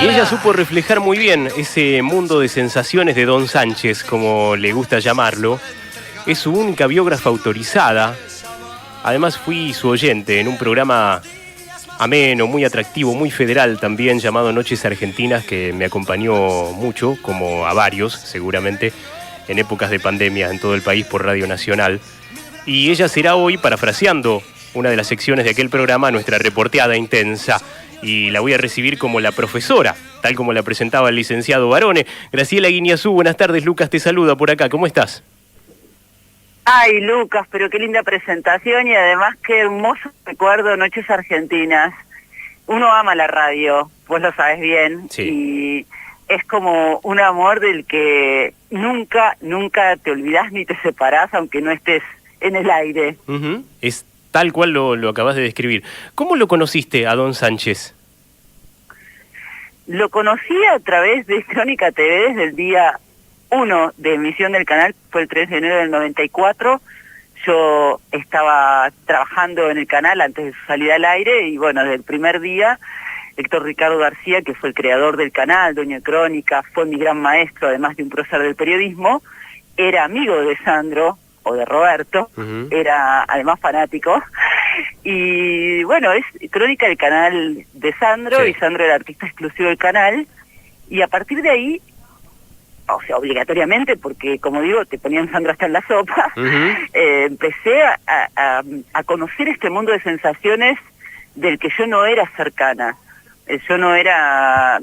Y ella supo reflejar muy bien ese mundo de sensaciones de Don Sánchez, como le gusta llamarlo. Es su única biógrafa autorizada. Además fui su oyente en un programa ameno, muy atractivo, muy federal también, llamado Noches Argentinas, que me acompañó mucho, como a varios seguramente, en épocas de pandemia en todo el país por Radio Nacional. Y ella será hoy, parafraseando una de las secciones de aquel programa, nuestra reporteada intensa. Y la voy a recibir como la profesora, tal como la presentaba el licenciado Barone. Graciela Guiñazú, buenas tardes. Lucas te saluda por acá, ¿cómo estás? Ay, Lucas, pero qué linda presentación y además qué hermoso recuerdo, Noches Argentinas. Uno ama la radio, vos lo sabes bien, Sí. Y es como un amor del que nunca te olvidás ni te separás, aunque no estés en el aire. Es tal cual lo acabas de describir. ¿Cómo lo conociste a Don Sánchez? Lo conocí a través de Crónica TV desde el día 1 de emisión del canal, fue el 3 de enero del 94. Yo estaba trabajando en el canal antes de su salida al aire y bueno, desde el primer día, Héctor Ricardo García, que fue el creador del canal, dueño de Crónica, fue mi gran maestro, además de un prócer del periodismo, era amigo de Sandro, o de Roberto, era además fanático, y bueno, es Crónica del canal de Sandro, sí. Y Sandro era artista exclusivo del canal, y a partir de ahí, o sea, obligatoriamente, porque como digo, te ponían Sandro hasta en la sopa, empecé a conocer este mundo de sensaciones del que yo no era cercana. Yo no era,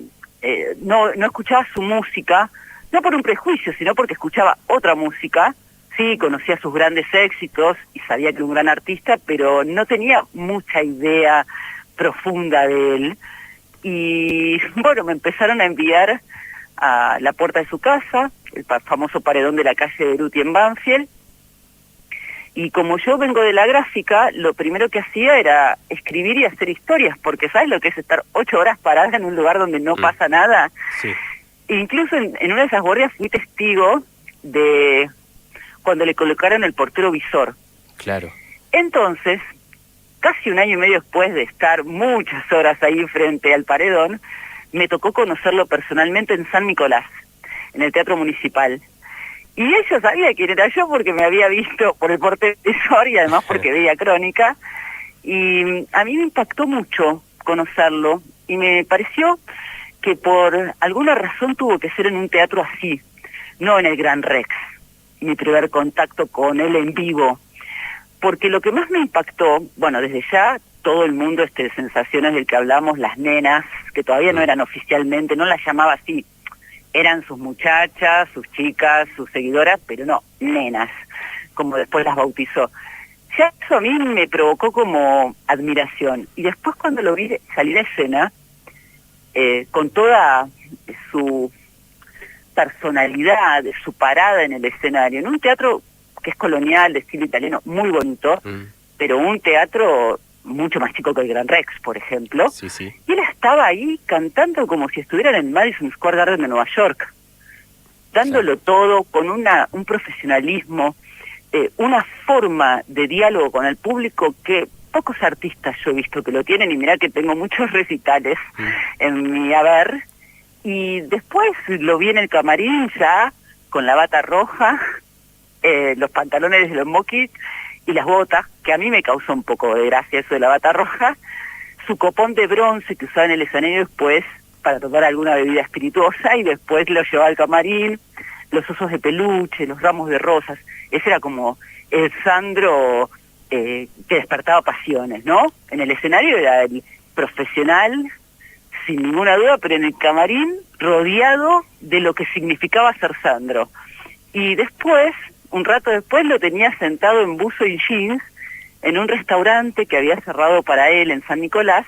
no escuchaba su música, no por un prejuicio, sino porque escuchaba otra música. Sí, conocía sus grandes éxitos y sabía que era un gran artista, pero no tenía mucha idea profunda de él. Y bueno, me empezaron a enviar a la puerta de su casa, el famoso paredón de la calle de Beruti en Banfield. Y como yo vengo de la gráfica, lo primero que hacía era escribir y hacer historias, porque ¿sabes lo que es estar 8 horas parada en un lugar donde no pasa nada? Sí. E incluso en una de esas guardias fui testigo de cuando le colocaron el portero visor. Claro. Entonces, casi un año y medio después de estar muchas horas ahí frente al paredón, me tocó conocerlo personalmente en San Nicolás, en el Teatro Municipal. Y ella sabía quién era yo porque me había visto por el portero visor y además porque veía Crónica. Y a mí me impactó mucho conocerlo y me pareció que por alguna razón tuvo que ser en un teatro así, no en el Gran Rex. Mi primer contacto con él en vivo. Porque lo que más me impactó, bueno, desde ya todo el mundo de sensaciones del que hablamos, las nenas, que todavía no eran oficialmente, no las llamaba así, eran sus muchachas, sus chicas, sus seguidoras, pero no, nenas, como después las bautizó. Ya eso a mí me provocó como admiración. Y después cuando lo vi salir a escena, con toda su personalidad, su parada en el escenario, en un teatro que es colonial, de estilo italiano, muy bonito, pero un teatro mucho más chico que el Gran Rex, por ejemplo. Sí, sí. Y él estaba ahí cantando como si estuviera en el Madison Square Garden de Nueva York, dándolo todo con un profesionalismo, una forma de diálogo con el público que pocos artistas yo he visto que lo tienen, y mirá que tengo muchos recitales en mi haber. Y después lo vi en el camarín ya, con la bata roja, los pantalones de los moquis y las botas, que a mí me causó un poco de gracia eso de la bata roja, su copón de bronce que usaba en el escenario después para tomar alguna bebida espirituosa, y después lo llevaba al camarín, los osos de peluche, los ramos de rosas. Ese era como el Sandro que despertaba pasiones, ¿no? En el escenario era el profesional, sin ninguna duda, pero en el camarín rodeado de lo que significaba ser Sandro. Y después, un rato después, lo tenía sentado en buzo y jeans en un restaurante que había cerrado para él en San Nicolás,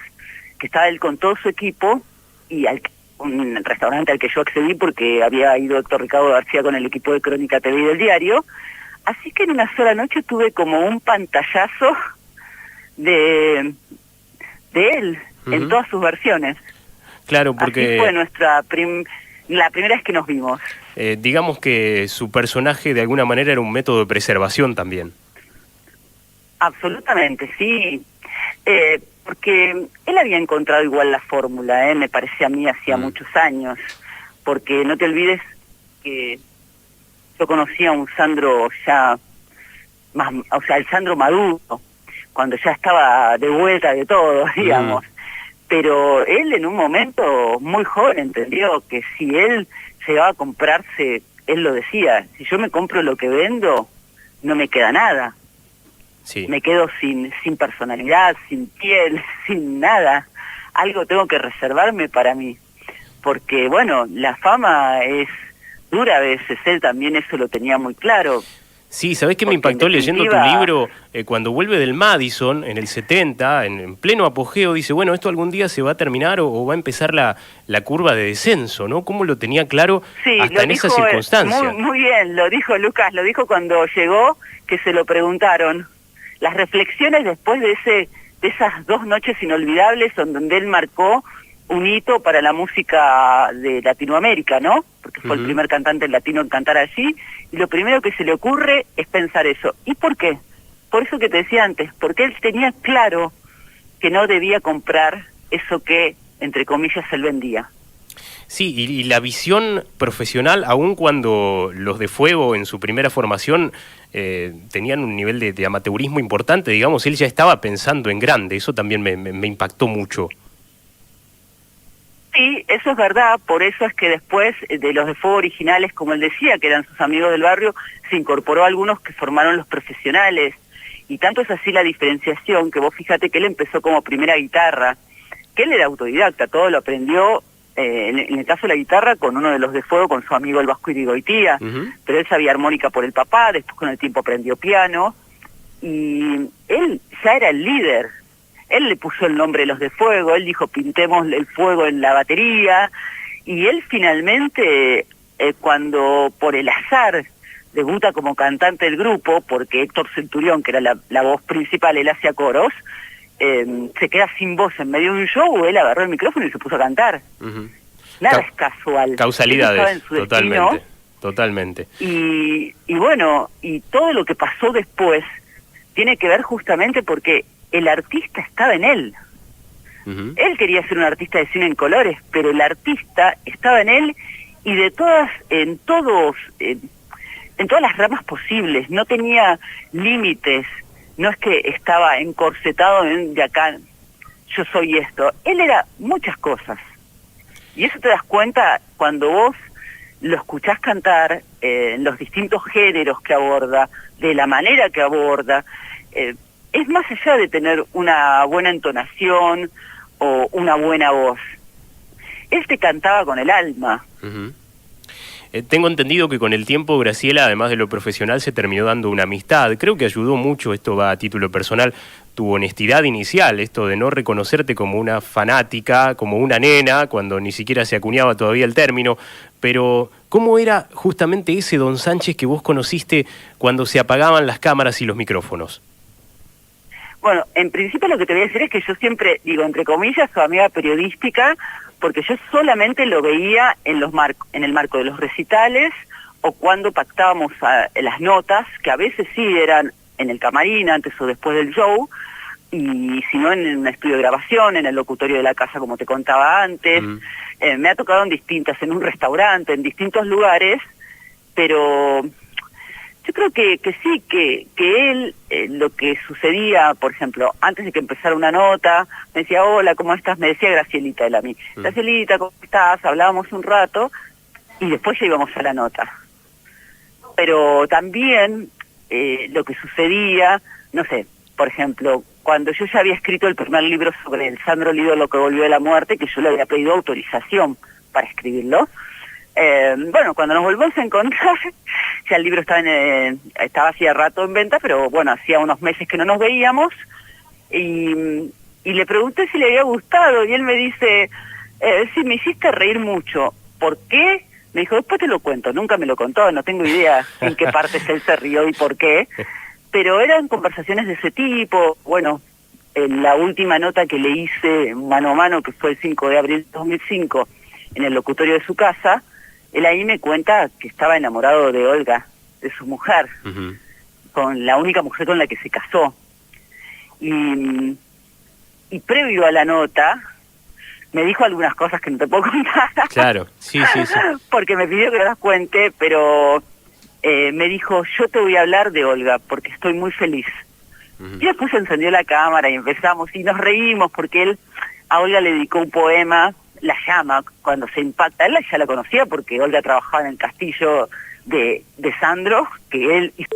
que estaba él con todo su equipo, y un restaurante al que yo accedí porque había ido Héctor Ricardo García con el equipo de Crónica TV y del diario. Así que en una sola noche tuve como un pantallazo de él, en todas sus versiones. Claro, porque... Así fue la primera vez que nos vimos. Digamos que su personaje de alguna manera era un método de preservación también. Absolutamente, sí. porque él había encontrado igual la fórmula, me parece a mí, hacía muchos años, porque no te olvides que yo conocía a un Sandro ya más, o sea, el Sandro maduro, cuando ya estaba de vuelta de todo, digamos. Pero él en un momento muy joven entendió que si él llegaba a comprarse, él lo decía, si yo me compro lo que vendo, no me queda nada. Sí. Me quedo sin personalidad, sin piel, sin nada. Algo tengo que reservarme para mí. Porque, bueno, la fama es dura a veces, él también eso lo tenía muy claro. Sí, ¿sabés qué me impactó leyendo tu libro? Cuando vuelve del Madison, en el 70, en pleno apogeo, dice, bueno, esto algún día se va a terminar o va a empezar la curva de descenso, ¿no? ¿Cómo lo tenía claro hasta en esa circunstancia? Muy bien, lo dijo Lucas, lo dijo cuando llegó, que se lo preguntaron. Las reflexiones después de esas 2 noches inolvidables donde él marcó un hito para la música de Latinoamérica, ¿no? Porque fue el primer cantante latino en cantar allí, y lo primero que se le ocurre es pensar eso. ¿Y por qué? Por eso que te decía antes, porque él tenía claro que no debía comprar eso que, entre comillas, él vendía. Sí, y la visión profesional, aun cuando los de Fuego en su primera formación tenían un nivel de amateurismo importante, digamos, él ya estaba pensando en grande, eso también me impactó mucho. Sí, eso es verdad, por eso es que después de los de Fuego originales, como él decía, que eran sus amigos del barrio, se incorporó a algunos que formaron los profesionales, y tanto es así la diferenciación, que vos fíjate que él empezó como primera guitarra, que él era autodidacta, todo lo aprendió, en el caso de la guitarra, con uno de los de Fuego, con su amigo el Vasco Irigoitía, pero él sabía armónica por el papá, después con el tiempo aprendió piano, y él ya era el líder. Él le puso el nombre Los de Fuego, él dijo pintemos el fuego en la batería, y él finalmente, cuando por el azar debuta como cantante del grupo, porque Héctor Centurión, que era la voz principal, él hacía coros, se queda sin voz en medio de un show, él agarró el micrófono y se puso a cantar. Nada es casual. Causalidades, totalmente, totalmente. Y bueno, y todo lo que pasó después tiene que ver justamente porque el artista estaba en él. Él quería ser un artista de cine en colores, pero el artista estaba en él y en todas las ramas posibles, no tenía límites, no es que estaba encorsetado de acá, yo soy esto, él era muchas cosas. Y eso te das cuenta cuando vos lo escuchás cantar, los distintos géneros que aborda, de la manera que aborda, es más allá de tener una buena entonación o una buena voz. Él te cantaba con el alma. Tengo entendido que con el tiempo Graciela, además de lo profesional, se terminó dando una amistad. Creo que ayudó mucho, esto va a título personal, tu honestidad inicial, esto de no reconocerte como una fanática, como una nena, cuando ni siquiera se acuñaba todavía el término. Pero, ¿cómo era justamente ese Don Sánchez que vos conociste cuando se apagaban las cámaras y los micrófonos? Bueno, en principio lo que te voy a decir es que yo siempre, digo, entre comillas, su amiga periodística, porque yo solamente lo veía en el marco de los recitales o cuando pactábamos las notas, que a veces sí eran en el camarín, antes o después del show, y si no en un estudio de grabación, en el locutorio de la casa, como te contaba antes. Me ha tocado en un restaurante, en distintos lugares, pero yo creo que sí, que él, lo que sucedía, por ejemplo, antes de que empezara una nota, me decía, hola, ¿cómo estás? Me decía Gracielita, él a mí. Gracielita, ¿cómo estás? Hablábamos un rato y después ya íbamos a la nota. Pero también lo que sucedía, no sé, por ejemplo, cuando yo ya había escrito el primer libro sobre el Sandro Lido, lo que volvió de la muerte, que yo le había pedido autorización para escribirlo, bueno, cuando nos volvimos a encontrar, ya el libro estaba hacía rato en venta, pero bueno, hacía unos meses que no nos veíamos, y le pregunté si le había gustado, y él me dice, sí, me hiciste reír mucho. ¿Por qué? Me dijo, después te lo cuento. Nunca me lo contó, no tengo idea en qué partes él se rió y por qué, pero eran conversaciones de ese tipo. Bueno, en la última nota que le hice mano a mano, que fue el 5 de abril de 2005, en el locutorio de su casa, él ahí me cuenta que estaba enamorado de Olga, de su mujer, con la única mujer con la que se casó. Y y previo a la nota, me dijo algunas cosas que no te puedo contar. Claro, sí. Porque me pidió que las cuente, pero me dijo, yo te voy a hablar de Olga, porque estoy muy feliz. Y después encendió la cámara y empezamos, y nos reímos, porque él a Olga le dedicó un poema, La llama, cuando se impacta. Él ya la conocía, porque Olga trabajaba en el castillo de Sandro, que él hizo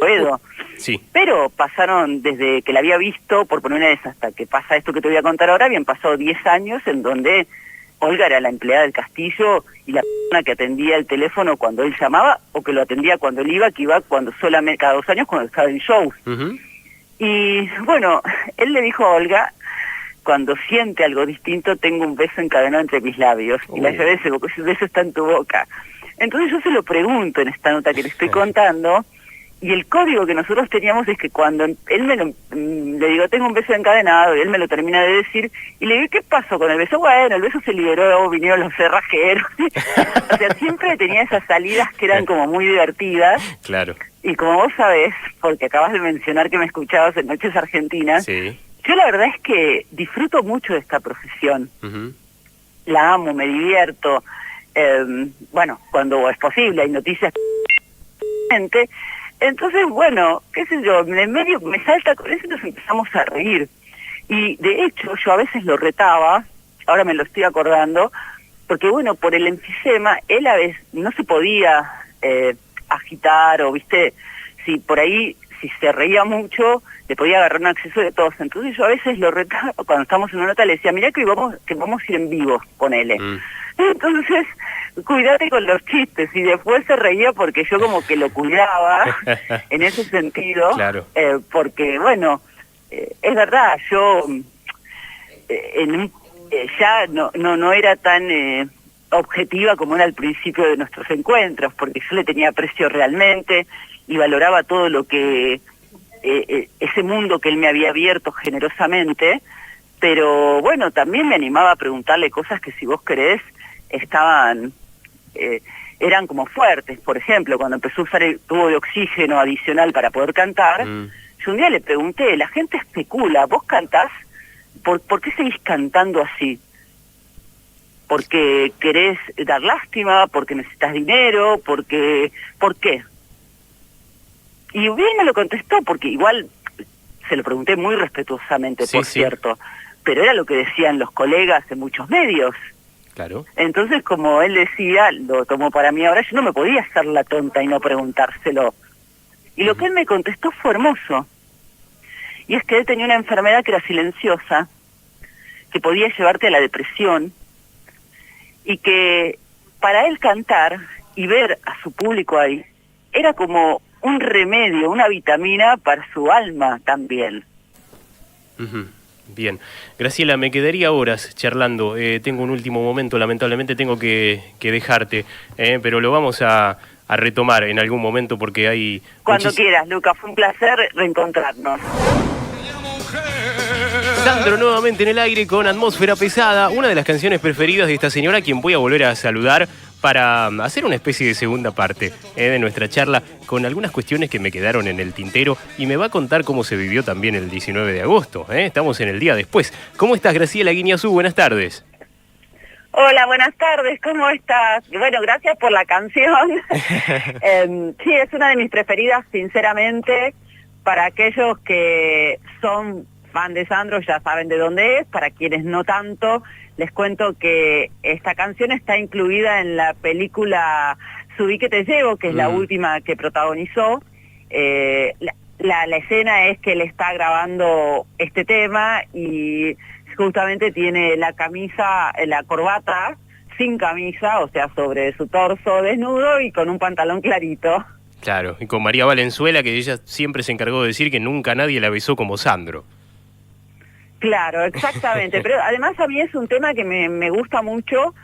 Boedo. Sí. Pero pasaron, desde que la había visto, por poner una vez hasta que pasa esto que te voy a contar ahora, habían pasado 10 años en donde Olga era la empleada del castillo y la persona que atendía el teléfono cuando él llamaba, o que lo atendía cuando él iba, que iba cuando solamente cada 2 años cuando estaba en shows. Y bueno, él le dijo a Olga, cuando siente algo distinto, tengo un beso encadenado entre mis labios, y la llave ese beso está en tu boca. Entonces yo se lo pregunto en esta nota que le estoy contando, y el código que nosotros teníamos es que cuando él le digo, tengo un beso encadenado, y él me lo termina de decir, y le digo, ¿qué pasó con el beso? Bueno, el beso se liberó, vinieron los cerrajeros. O sea, siempre tenía esas salidas que eran como muy divertidas. Claro. Y como vos sabés, porque acabas de mencionar que me escuchabas en Noches Argentinas, sí. Yo la verdad es que disfruto mucho de esta profesión. La amo, me divierto. Bueno, cuando es posible, hay noticias. Entonces, bueno, qué sé yo, en medio me salta con eso y nos empezamos a reír. Y de hecho, yo a veces lo retaba, ahora me lo estoy acordando, porque bueno, por el enfisema, él a veces no se podía agitar o, viste, si por ahí, si se reía mucho, le podía agarrar un acceso de tos. Entonces yo a veces lo retaba, cuando estamos en una nota le decía, mirá que vamos a ir en vivo, ponele. Entonces, cuídate con los chistes, y después se reía porque yo como que lo cuidaba en ese sentido, claro. Porque bueno, es verdad, yo ya no era tan objetiva como era al principio de nuestros encuentros, porque yo le tenía aprecio realmente y valoraba todo lo que ese mundo que él me había abierto generosamente, pero bueno, también me animaba a preguntarle cosas que, si vos querés, eran como fuertes. Por ejemplo, cuando empezó a usar el tubo de oxígeno adicional para poder cantar, yo un día le pregunté, la gente especula, ¿vos cantás? ¿Por qué seguís cantando así? ¿Porque querés dar lástima? ¿Porque necesitas dinero? ¿Por qué? Y bien me lo contestó, porque igual se lo pregunté muy respetuosamente, por cierto, pero era lo que decían los colegas en muchos medios. Claro. Entonces, como él decía, lo tomó para mí ahora, yo no me podía hacer la tonta y no preguntárselo. Y lo que él me contestó fue hermoso. Y es que él tenía una enfermedad que era silenciosa, que podía llevarte a la depresión, y que para él cantar y ver a su público ahí era como un remedio, una vitamina para su alma también. Bien. Graciela, me quedaría horas charlando. Tengo un último momento, lamentablemente tengo que dejarte, pero lo vamos a retomar en algún momento porque hay... Cuando quieras, Luca, fue un placer reencontrarnos. Sandro nuevamente en el aire con Atmósfera Pesada, una de las canciones preferidas de esta señora, a quien voy a volver a saludar para hacer una especie de segunda parte de nuestra charla con algunas cuestiones que me quedaron en el tintero, y me va a contar cómo se vivió también el 19 de agosto. Estamos en el día después. ¿Cómo estás, Graciela Guiñazú? Buenas tardes. Hola, buenas tardes, ¿cómo estás? Bueno, gracias por la canción. Sí, es una de mis preferidas, sinceramente. Para aquellos que son fan de Sandro ya saben de dónde es, para quienes no tanto, les cuento que esta canción está incluida en la película Subí que te llevo, que es la última que protagonizó. La escena es que él está grabando este tema y justamente tiene la camisa, la corbata sin camisa, o sea, sobre su torso desnudo y con un pantalón clarito. Claro, y con María Valenzuela, que ella siempre se encargó de decir que nunca nadie la besó como Sandro. Claro, exactamente, pero además a mí es un tema que me gusta mucho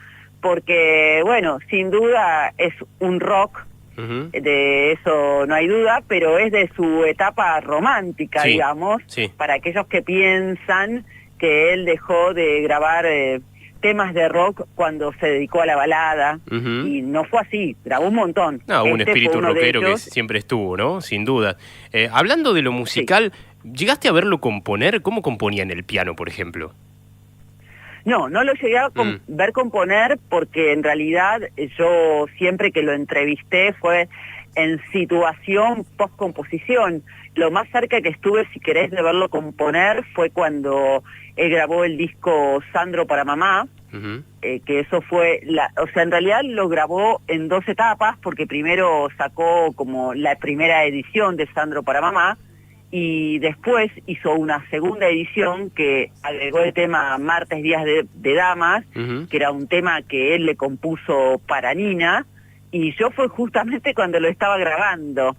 porque, bueno, sin duda es un rock, de eso no hay duda, pero es de su etapa romántica, digamos, para aquellos que piensan que él dejó de grabar temas de rock cuando se dedicó a la balada, y no fue así, grabó un montón. No, un espíritu rockero que siempre estuvo, ¿no? Sin duda. Hablando de lo musical, ¿Llegaste a verlo componer? ¿Cómo componía en el piano, por ejemplo? No, no lo llegué a ver componer porque en realidad yo siempre que lo entrevisté fue en situación post-composición. Lo más cerca que estuve, si querés, de verlo componer fue cuando él grabó el disco Sandro para Mamá, que eso fue, o sea, en realidad lo grabó en 2 etapas porque primero sacó como la primera edición de Sandro para Mamá, y después hizo una segunda edición que agregó el tema Martes Días de Damas, que era un tema que él le compuso para Nina, y yo fue justamente cuando lo estaba grabando.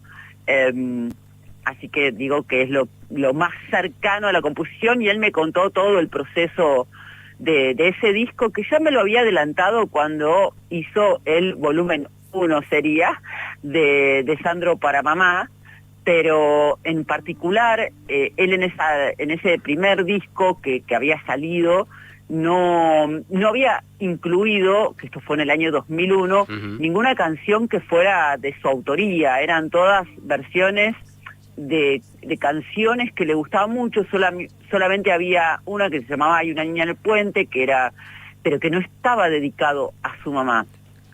Así que digo que es lo más cercano a la composición, y él me contó todo el proceso de ese disco, que ya me lo había adelantado cuando hizo el volumen 1, sería, de Sandro para Mamá. Pero en particular, él en ese primer disco que había salido, no había incluido, que esto fue en el año 2001, ninguna canción que fuera de su autoría. Eran todas versiones de canciones que le gustaban mucho. Solamente había una que se llamaba Hay una niña en el puente, pero que no estaba dedicado a su mamá.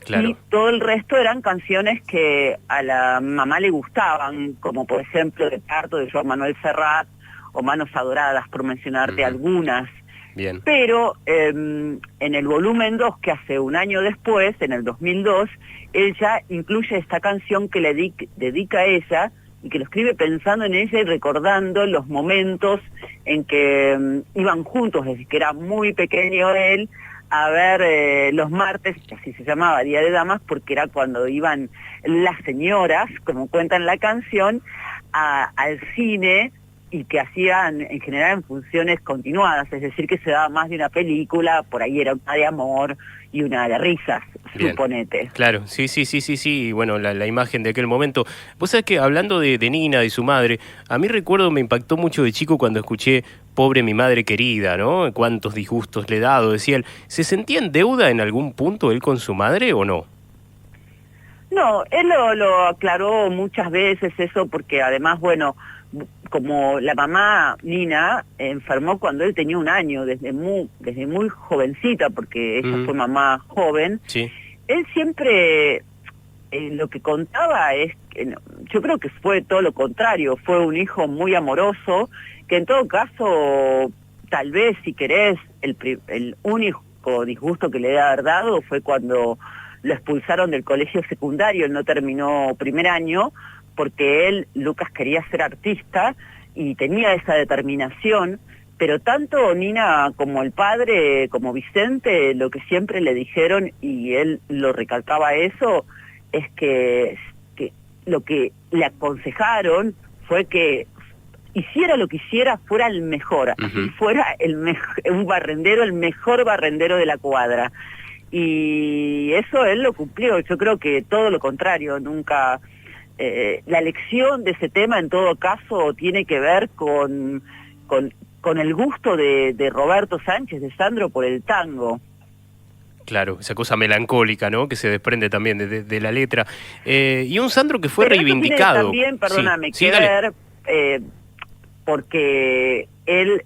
Claro. Y todo el resto eran canciones que a la mamá le gustaban, como por ejemplo De Parto de Joan Manuel Serrat, o Manos Adoradas, por mencionarte algunas. Bien. Pero en el volumen 2, que hace un año después, en el 2002, él ya incluye esta canción que le dedica a ella, y que lo escribe pensando en ella y recordando los momentos en que iban juntos, desde que era muy pequeño él, a ver los martes, que así se llamaba, Día de Damas, porque era cuando iban las señoras, como cuenta en la canción, al cine, y que hacían en general en funciones continuadas, es decir, que se daba más de una película, por ahí era una de amor y una de risas, suponete. Claro, sí, y bueno, la imagen de aquel momento. Vos sabés que hablando de Nina, de su madre, a mí recuerdo, me impactó mucho de chico cuando escuché Pobre mi madre querida, ¿no? Cuántos disgustos le he dado, decía él. ¿Se sentía en deuda en algún punto él con su madre o no? No, él lo aclaró muchas veces eso, porque además, bueno, como la mamá Nina enfermó cuando él tenía 1 año, desde muy jovencita, porque ella fue mamá joven, él siempre lo que contaba es que yo creo que fue todo lo contrario, fue un hijo muy amoroso, que en todo caso, tal vez, si querés, el único disgusto que le debe haber dado fue cuando lo expulsaron del colegio secundario. Él no terminó primer año, porque él, Lucas, quería ser artista y tenía esa determinación, pero tanto Nina como el padre, como Vicente, lo que siempre le dijeron, y él lo recalcaba eso, es que lo que le aconsejaron fue que hiciera lo que hiciera, fuera el mejor, así fuera un barrendero, el mejor barrendero de la cuadra. Y eso él lo cumplió. Yo creo que todo lo contrario, nunca... la elección de ese tema, en todo caso, tiene que ver con el gusto de Roberto Sánchez, de Sandro, por el tango. Claro, esa cosa melancólica, ¿no?, que se desprende también de la letra. Y un Sandro que fue pero reivindicado. Eso tiene también, perdóname, que ver, porque él,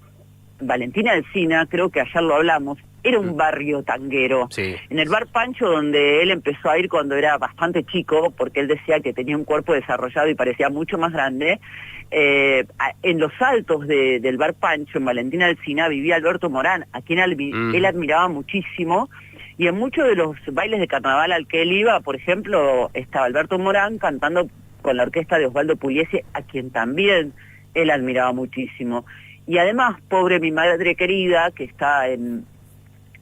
Valentina Alsina, creo que ayer lo hablamos, era un barrio tanguero. En el bar Pancho, donde él empezó a ir cuando era bastante chico, porque él decía que tenía un cuerpo desarrollado y parecía mucho más grande, en los altos del bar Pancho, en Valentina Alsina, vivía Alberto Morán, a quien él admiraba muchísimo, y en muchos de los bailes de carnaval al que él iba, por ejemplo, estaba Alberto Morán cantando con la orquesta de Osvaldo Pugliese, a quien también él admiraba muchísimo. Y además, Pobre mi madre querida, que está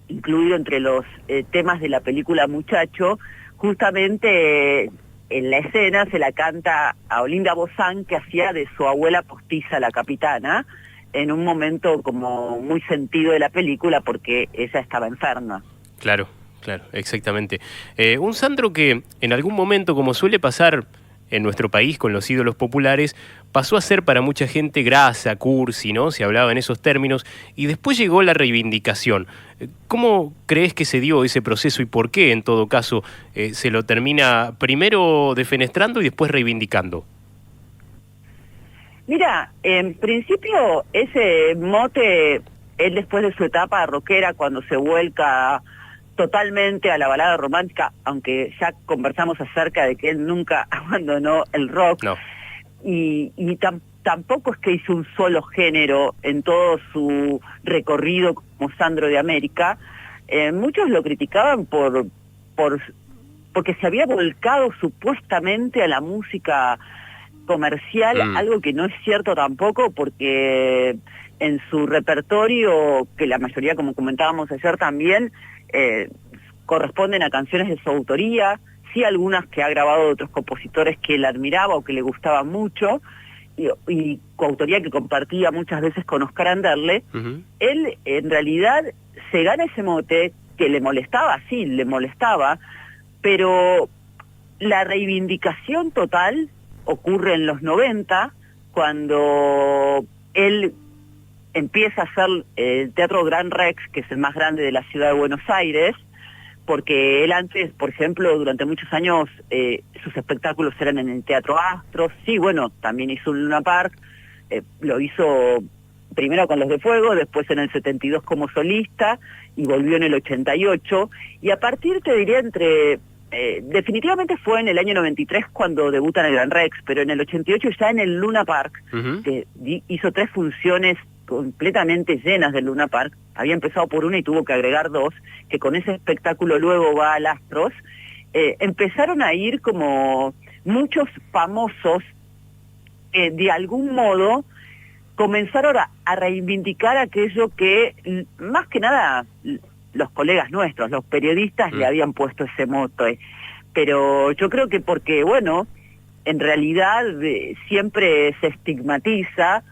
incluido entre los temas de la película Muchacho, justamente en la escena se la canta a Olinda Bozán, que hacía de su abuela postiza, la capitana, en un momento como muy sentido de la película, porque ella estaba enferma. Claro, exactamente. Un Sandro que en algún momento, como suele pasar en nuestro país con los ídolos populares, pasó a ser para mucha gente grasa, cursi, ¿no? Se hablaba en esos términos, y después llegó la reivindicación. ¿Cómo crees que se dio ese proceso y por qué, en todo caso, se lo termina primero defenestrando y después reivindicando? Mira, en principio ese mote, él después de su etapa rockera, cuando se vuelca totalmente a la balada romántica, aunque ya conversamos acerca de que él nunca abandonó el rock, No. y tampoco es que hizo un solo género en todo su recorrido como Sandro de América. Muchos lo criticaban porque se había volcado supuestamente a la música comercial, algo que no es cierto tampoco, porque en su repertorio, que la mayoría, como comentábamos ayer también, corresponden a canciones de su autoría, sí algunas que ha grabado de otros compositores que él admiraba o que le gustaban mucho, y coautoría que compartía muchas veces con Oscar Anderle. Él en realidad se gana ese mote que le molestaba, sí, le molestaba, pero la reivindicación total ocurre en los 90, cuando él empieza a hacer el Teatro Gran Rex, que es el más grande de la ciudad de Buenos Aires, porque él antes, por ejemplo, durante muchos años sus espectáculos eran en el Teatro Astros, sí, bueno, también hizo un Luna Park, lo hizo primero con Los de Fuego, después en el 72 como solista, y volvió en el 88, y a partir, te diría, definitivamente fue en el año 93 cuando debuta en el Gran Rex, pero en el 88 ya en el Luna Park, que hizo 3 funciones completamente llenas del Luna Park, había empezado por una y tuvo que agregar 2, que con ese espectáculo luego va al Astros. Empezaron a ir como muchos famosos, de algún modo comenzaron a reivindicar aquello que más que nada los colegas nuestros, los periodistas, le habían puesto ese mote. Pero yo creo que porque, bueno, en realidad siempre se estigmatiza,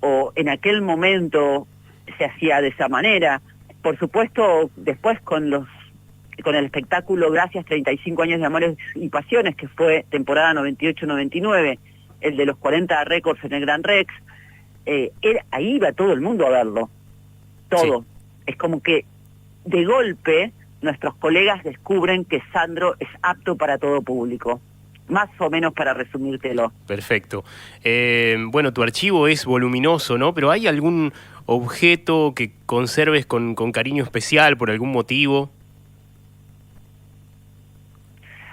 o en aquel momento se hacía de esa manera. Por supuesto, después con el espectáculo Gracias, 35 años de amores y pasiones, que fue temporada 98-99, el de los 40 récords en el Gran Rex, ahí iba todo el mundo a verlo, todo. Sí. Es como que de golpe nuestros colegas descubren que Sandro es apto para todo público. Más o menos para resumírtelo. Perfecto. Bueno, tu archivo es voluminoso, ¿no? Pero ¿hay algún objeto que conserves con cariño especial por algún motivo?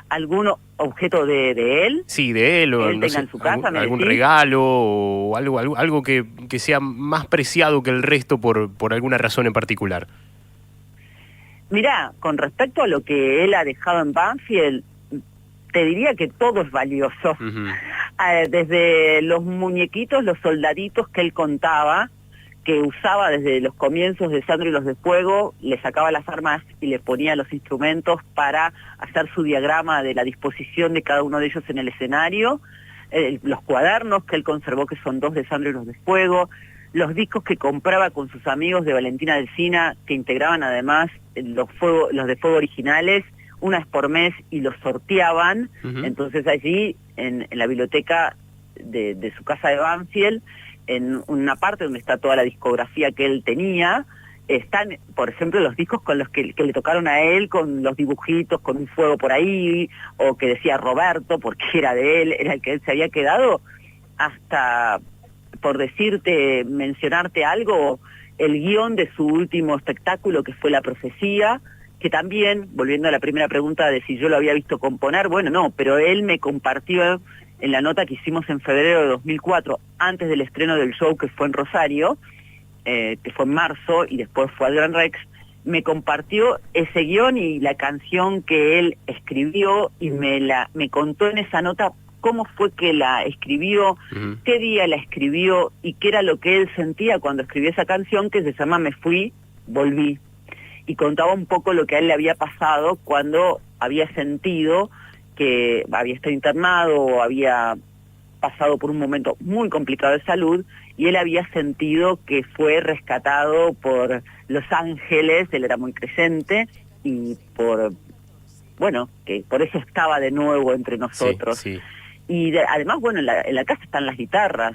¿Algún objeto de él? Sí, de él, o él no tenga sé, en su casa, algún regalo o algo que sea más preciado que el resto por alguna razón en particular. Mirá, con respecto a lo que él ha dejado en Banfield, te diría que todo es valioso. Desde los muñequitos, los soldaditos que él contaba, que usaba desde los comienzos de Sandro y los de Fuego, le sacaba las armas y le ponía los instrumentos para hacer su diagrama de la disposición de cada uno de ellos en el escenario, los cuadernos que él conservó, que son 2 de Sandro y los de Fuego, los discos que compraba con sus amigos de Valentina Alsina, que integraban además los de Fuego originales, una vez por mes, y los sorteaban. Entonces allí, en la biblioteca de su casa de Banfield, en una parte donde está toda la discografía que él tenía, están, por ejemplo, los discos con los que le tocaron a él, con los dibujitos, con un fuego por ahí, o que decía Roberto, porque era de él, era el que él se había quedado, hasta, por decirte, mencionarte algo, el guión de su último espectáculo, que fue La Profecía, que también, volviendo a la primera pregunta de si yo lo había visto componer, bueno, no, pero él me compartió en la nota que hicimos en febrero de 2004, antes del estreno del show que fue en Rosario, que fue en marzo y después fue al Gran Rex, me compartió ese guión y la canción que él escribió, y me contó en esa nota cómo fue que la escribió, qué día la escribió y qué era lo que él sentía cuando escribió esa canción, que se llama Me Fui, Volví. Y contaba un poco lo que a él le había pasado cuando había sentido que había estado internado o había pasado por un momento muy complicado de salud, y él había sentido que fue rescatado por los ángeles, él era muy creyente, y que por eso estaba de nuevo entre nosotros. Sí, sí. Y además, bueno, en la casa están las guitarras,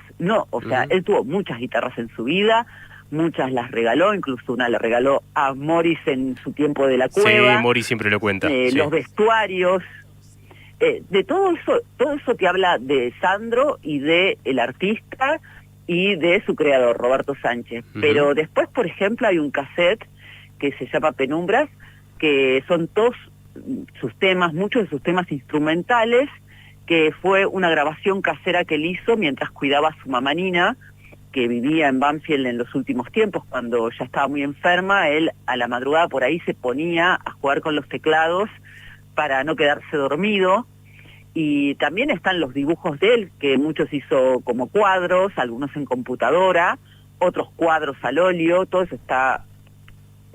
él tuvo muchas guitarras en su vida, muchas las regaló, incluso una le regaló a Morris en su tiempo de la cueva. Sí, Morris siempre lo cuenta. Sí. Los vestuarios, de todo eso te habla de Sandro y de el artista, y de su creador, Roberto Sánchez. Pero después, por ejemplo, hay un cassette que se llama Penumbras, que son todos sus temas, muchos de sus temas instrumentales, que fue una grabación casera que él hizo mientras cuidaba a su mamá Nina, que vivía en Banfield en los últimos tiempos, cuando ya estaba muy enferma. Él a la madrugada por ahí se ponía a jugar con los teclados para no quedarse dormido. Y también están los dibujos de él, que muchos hizo como cuadros, algunos en computadora, otros cuadros al óleo. Todo eso está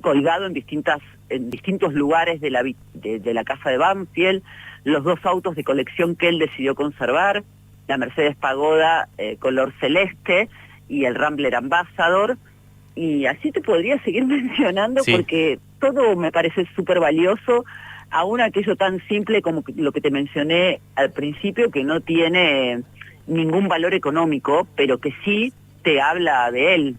colgado en distintos lugares de la casa de Banfield. Los 2 autos de colección que él decidió conservar, la Mercedes Pagoda color celeste y el Rambler Ambassador. Y así te podría seguir mencionando, sí, porque todo me parece súper valioso, aún aquello tan simple como lo que te mencioné al principio, que no tiene ningún valor económico, pero que sí te habla de él.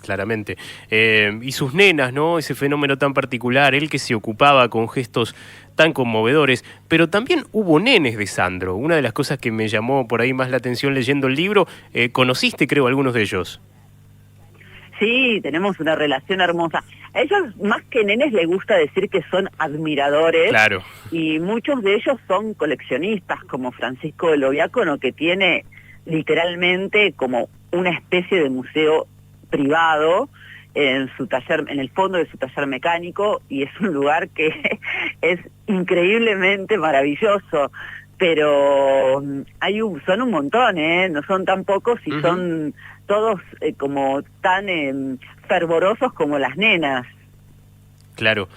Claramente. Y sus nenas, ¿no? Ese fenómeno tan particular, él que se ocupaba con gestos tan conmovedores, pero también hubo nenes de Sandro. Una de las cosas que me llamó por ahí más la atención leyendo el libro, conociste, creo, algunos de ellos. Sí, tenemos una relación hermosa. A ellos, más que nenes, les gusta decir que son admiradores. Claro. Y muchos de ellos son coleccionistas, como Francisco de Loviácono, que tiene literalmente como una especie de museo privado en su taller, en el fondo de su taller mecánico, y es un lugar que es increíblemente maravilloso. Pero son un montón, no son tan pocos, y son todos como tan fervorosos como las nenas. Claro.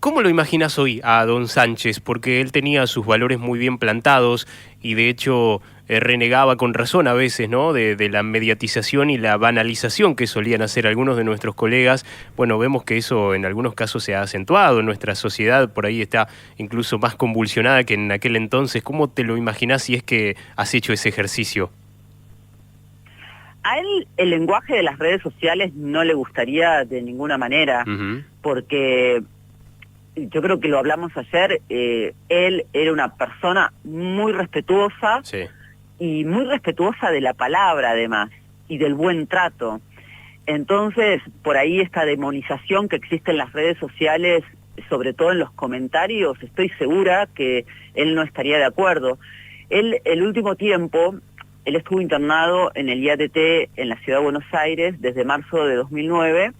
¿Cómo lo imaginas hoy a don Sánchez? Porque él tenía sus valores muy bien plantados y de hecho renegaba con razón a veces, ¿no?, de la mediatización y la banalización que solían hacer algunos de nuestros colegas. Bueno, vemos que eso en algunos casos se ha acentuado. Nuestra sociedad por ahí está incluso más convulsionada que en aquel entonces. ¿Cómo te lo imaginás si es que has hecho ese ejercicio? A él el lenguaje de las redes sociales no le gustaría de ninguna manera, porque yo creo que lo hablamos ayer, él era una persona muy respetuosa, sí, y muy respetuosa de la palabra además, y del buen trato. Entonces, por ahí esta demonización que existe en las redes sociales, sobre todo en los comentarios, estoy segura que él no estaría de acuerdo. Él, el último tiempo, él estuvo internado en el IATT en la ciudad de Buenos Aires desde marzo de 2009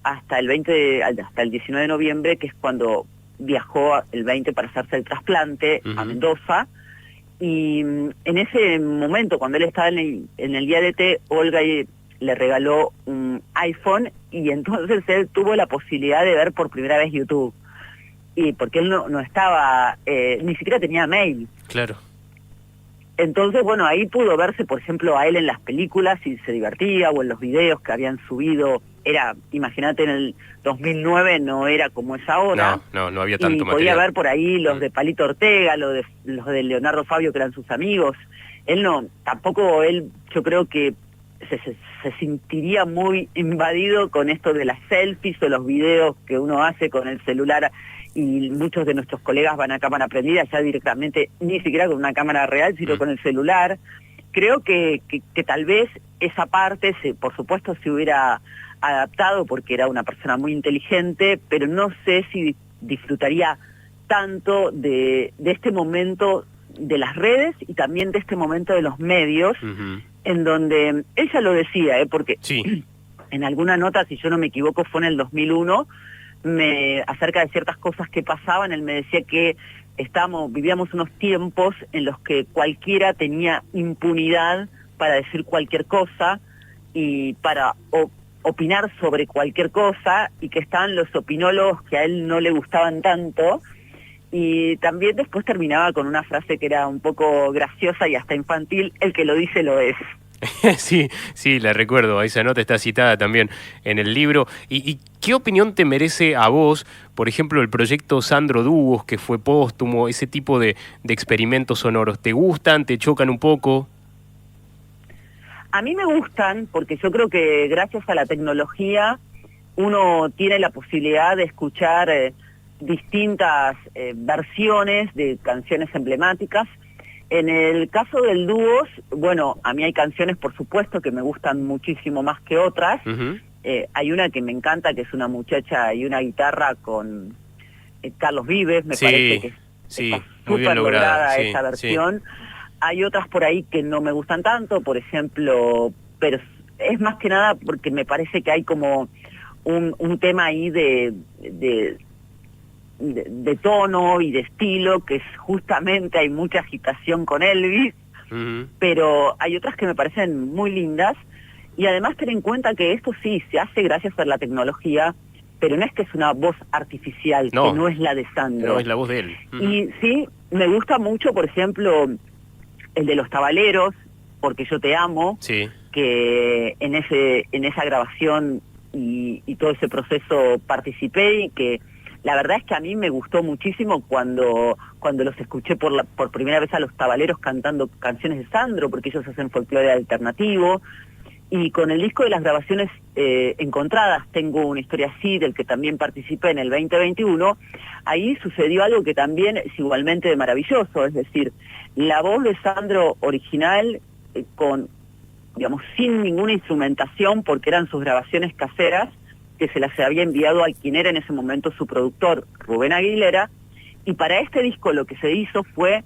hasta el 19 de noviembre, que es cuando viajó el 20 para hacerse el trasplante a Mendoza. Y en ese momento, cuando él estaba en el IADT, Olga le regaló un iPhone, y entonces él tuvo la posibilidad de ver por primera vez YouTube. Y porque él no estaba, ni siquiera tenía mail. Claro. Entonces, bueno, ahí pudo verse, por ejemplo, a él en las películas y se divertía, o en los videos que habían subido. Imagínate, en el 2009 no era como es ahora. No había tanto material. Y podía ver por ahí los de Palito Ortega, los de Leonardo Fabio, que eran sus amigos. Él yo creo que se sentiría muy invadido con esto de las selfies o los videos que uno hace con el celular, y muchos de nuestros colegas van a cámara prendida ya directamente, ni siquiera con una cámara real, sino con el celular. Creo que tal vez esa parte, por supuesto, se hubiera adaptado porque era una persona muy inteligente, pero no sé si disfrutaría tanto de este momento de las redes y también de este momento de los medios, en donde ella lo decía, porque sí, en alguna nota, si yo no me equivoco, fue en el 2001, acerca de ciertas cosas que pasaban, él me decía que vivíamos unos tiempos en los que cualquiera tenía impunidad para decir cualquier cosa y para opinar sobre cualquier cosa, y que estaban los opinólogos que a él no le gustaban tanto. Y también después terminaba con una frase que era un poco graciosa y hasta infantil: el que lo dice lo es. Sí, la recuerdo, esa nota está citada también en el libro. ¿Y qué opinión te merece a vos, por ejemplo, el proyecto Sandro Dúos, que fue póstumo, ese tipo de experimentos sonoros? ¿Te gustan? ¿Te chocan un poco? A mí me gustan, porque yo creo que gracias a la tecnología uno tiene la posibilidad de escuchar distintas versiones de canciones emblemáticas, En el caso del dúos, bueno, a mí hay canciones, por supuesto, que me gustan muchísimo más que otras. Hay una que me encanta, que es una muchacha y una guitarra con Carlos Vives, me parece que está súper lograda esa versión. Hay otras por ahí que no me gustan tanto, por ejemplo, pero es más que nada porque me parece que hay como un tema ahí de tono y de estilo, que es justamente hay mucha agitación con Elvis, pero hay otras que me parecen muy lindas, y además ten en cuenta que esto sí se hace gracias a la tecnología, pero no es que es una voz artificial, que no es la de Sandro. No, es la voz de él. Y sí, me gusta mucho, por ejemplo, el de Los Tabaleros, Porque yo te amo, que en esa grabación y todo ese proceso participé, y que la verdad es que a mí me gustó muchísimo cuando los escuché por primera vez a Los Tabaleros cantando canciones de Sandro, porque ellos hacen folclore alternativo. Y con el disco de las grabaciones encontradas, Tengo una historia así, del que también participé en el 2021, ahí sucedió algo que también es igualmente maravilloso, es decir, la voz de Sandro original, digamos, sin ninguna instrumentación, porque eran sus grabaciones caseras, que se las había enviado a quien era en ese momento su productor, Rubén Aguilera, y para este disco lo que se hizo fue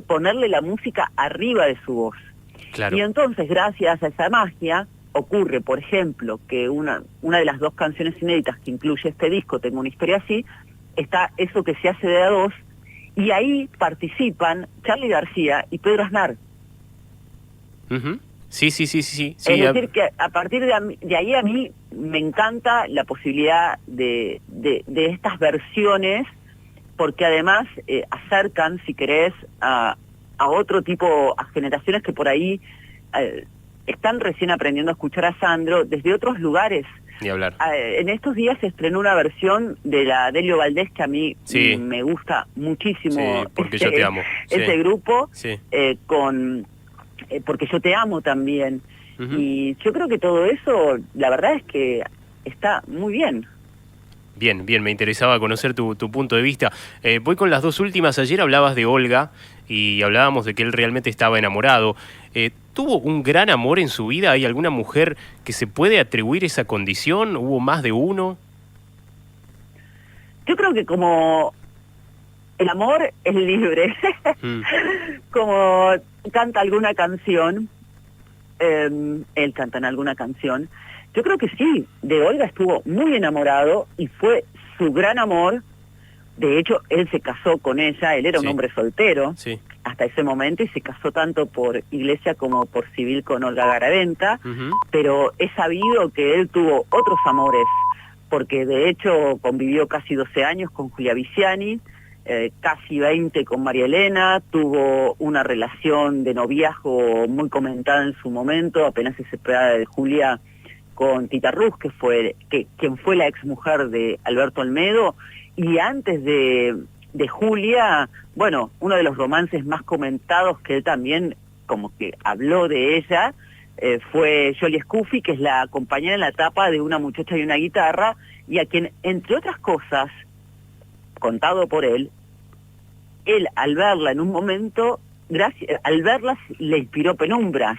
ponerle la música arriba de su voz. Claro. Y entonces, gracias a esa magia, ocurre, por ejemplo, que una de las dos canciones inéditas que incluye este disco, Tengo una historia así, está Eso que se hace de a dos, y ahí participan Charly García y Pedro Aznar. Sí. Es decir, que a partir de ahí a mí me encanta la posibilidad de estas versiones, porque además acercan, si querés, a otro tipo, a generaciones que por ahí están recién aprendiendo a escuchar a Sandro desde otros lugares. Ni hablar. En estos días se estrenó una versión de la Delio Valdés que a mí me gusta muchísimo. Porque yo te amo. Ese grupo, con Porque yo te amo también. Y yo creo que todo eso, la verdad es que está muy bien. Bien, me interesaba conocer tu punto de vista. Voy con las dos últimas. Ayer hablabas de Olga y hablábamos de que él realmente estaba enamorado. ¿Tuvo un gran amor en su vida? ¿Hay alguna mujer que se puede atribuir esa condición? ¿Hubo más de uno? Yo creo que como el amor es libre, como canta alguna canción, él canta en alguna canción, yo creo que sí, de Olga estuvo muy enamorado y fue su gran amor. De hecho, él se casó con ella, él era un hombre soltero hasta ese momento, y se casó tanto por iglesia como por civil con Olga Garaventa, pero he sabido que él tuvo otros amores, porque de hecho convivió casi 12 años con Julia Viciani, casi 20 con María Elena, tuvo una relación de noviazgo muy comentada en su momento, apenas se separaba de Julia, con Tita Ruz, quien fue la exmujer de Alberto Olmedo, y antes de Julia, bueno, uno de los romances más comentados que él también como que habló de ella, fue Yoli Scuffy, que es la compañera en la tapa de Una muchacha y una guitarra, y a quien, entre otras cosas, contado por él al verla en un momento, al verla le inspiró Penumbras.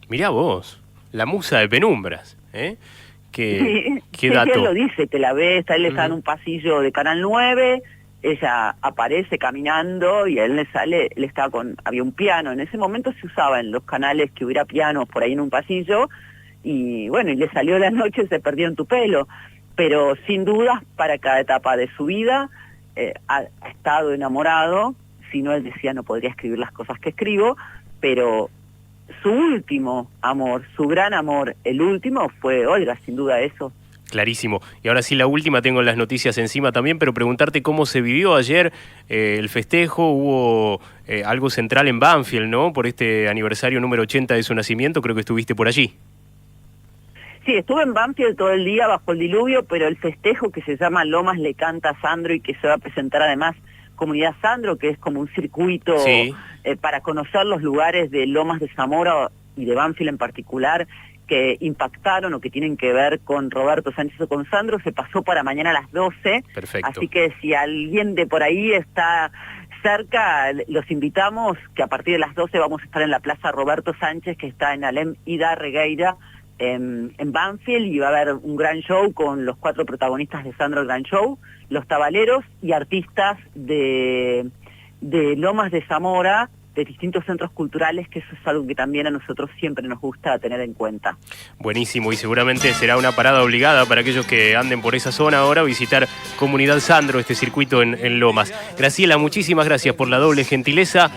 Mirá vos, la musa de Penumbras, ¿eh? ¿Qué dato? Él lo dice, te la ves, él está en un pasillo de Canal 9, ella aparece caminando y a él había un piano, en ese momento se usaba en los canales que hubiera pianos por ahí en un pasillo, y bueno, y le salió la noche, se perdió en tu pelo, pero sin dudas para cada etapa de su vida ha estado enamorado, si no él decía no podría escribir las cosas que escribo, pero su último amor, su gran amor, el último fue Olga, sin duda eso. Clarísimo. Y ahora sí, la última, tengo las noticias encima también, pero preguntarte cómo se vivió ayer el festejo. Hubo algo central en Banfield, ¿no? Por este aniversario número 80 de su nacimiento, creo que estuviste por allí. Sí, estuve en Banfield todo el día bajo el diluvio, pero el festejo que se llama Lomas le canta a Sandro y que se va a presentar además Comunidad Sandro, que es como un circuito para conocer los lugares de Lomas de Zamora y de Banfield en particular, que impactaron o que tienen que ver con Roberto Sánchez o con Sandro, se pasó para mañana a las 12. Perfecto. Así que si alguien de por ahí está cerca, los invitamos que a partir de las 12 vamos a estar en la Plaza Roberto Sánchez, que está en Alem Ida Regueira, en Banfield, y va a haber un gran show con los 4 protagonistas de Sandro Gran Show, los tabaleros y artistas de Lomas de Zamora, de distintos centros culturales, que eso es algo que también a nosotros siempre nos gusta tener en cuenta. Buenísimo, y seguramente será una parada obligada para aquellos que anden por esa zona ahora, visitar Comunidad Sandro, este circuito en Lomas. Graciela, muchísimas gracias por la doble gentileza,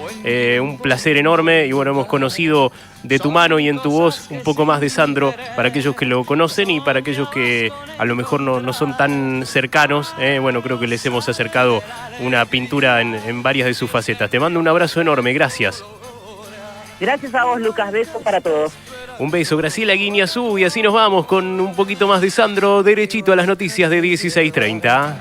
un placer enorme, y bueno, hemos conocido de tu mano y en tu voz un poco más de Sandro, para aquellos que lo conocen y para aquellos que a lo mejor no son tan cercanos. Bueno, creo que les hemos acercado una pintura en varias de sus facetas. Te mando un abrazo enorme, gracias. Gracias a vos, Lucas, besos para todos. Un beso, Graciela Guiñazú, y así nos vamos con un poquito más de Sandro, derechito a las noticias de 16:30.